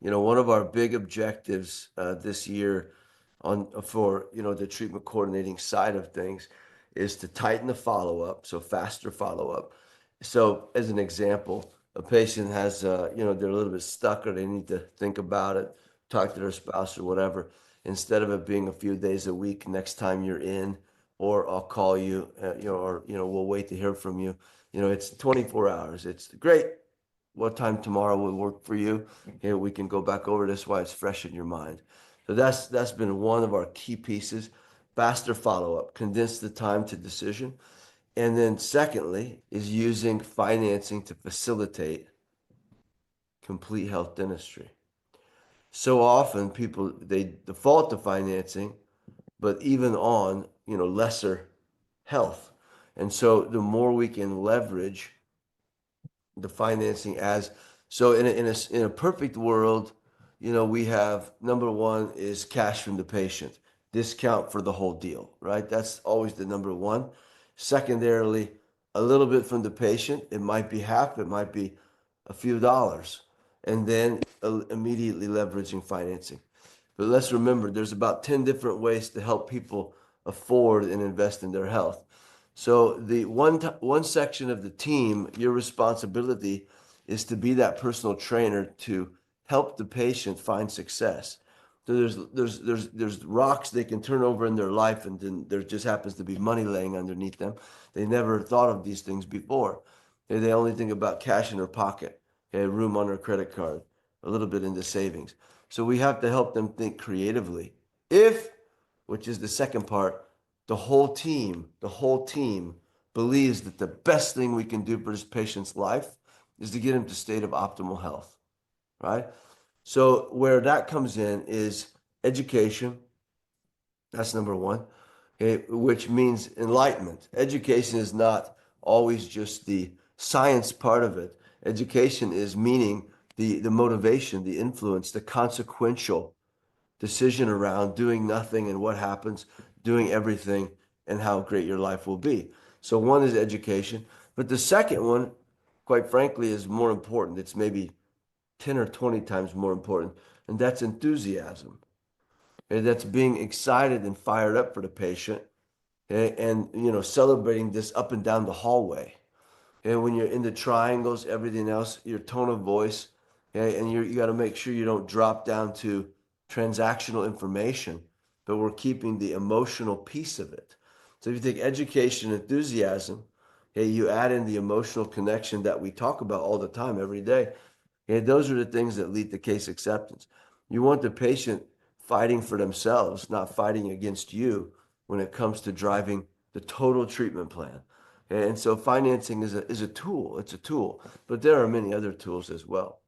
One of our big objectives this year for the treatment coordinating side of things is to tighten the follow-up, so faster follow-up. So as an example, a patient has they're a little bit stuck or they need to think about it, talk to their spouse or whatever. Instead of it being a few days a week, next time you're in, or I'll call you, or we'll wait to hear from you. It's 24 hours. It's great. What time tomorrow will work for you? Okay, we can go back over this while it's fresh in your mind. So that's been one of our key pieces. Faster follow-up, condense the time to decision. And then secondly is using financing to facilitate complete health dentistry. So often people they default to financing, but even on, lesser health. And so the more we can leverage the financing as so in a perfect world, we have number one is cash from the patient, discount for the whole deal, right? That's always the number one. Secondarily, a little bit from the patient. It might be half, it might be a few dollars, and then immediately leveraging financing. But let's remember, there's about 10 different ways to help people afford and invest in their health. So the one section of the team, your responsibility is to be that personal trainer to help the patient find success. So there's rocks they can turn over in their life, and then there just happens to be money laying underneath them. They never thought of these things before. They only think about cash in their pocket, okay, room on their credit card, a little bit into savings. So we have to help them think creatively. If, which is the second part, the whole team believes that the best thing we can do for this patient's life is to get him to state of optimal health, right? So where that comes in is education. That's number one, okay, which means enlightenment. Education is not always just the science part of it. Education is meaning the motivation, the influence, the consequential decision around doing nothing and what happens, doing everything, and how great your life will be. So one is education, but the second one, quite frankly, is more important. It's maybe 10 or 20 times more important, and that's enthusiasm. And that's being excited and fired up for the patient, and celebrating this up and down the hallway. And when you're in the triangles, everything else, your tone of voice, okay, and you got to make sure you don't drop down to transactional information, but we're keeping the emotional piece of it. So if you take education, enthusiasm, okay, you add in the emotional connection that we talk about all the time, every day. Okay, those are the things that lead to case acceptance. You want the patient fighting for themselves, not fighting against you when it comes to driving the total treatment plan. And so financing is a tool. It's a tool, but there are many other tools as well.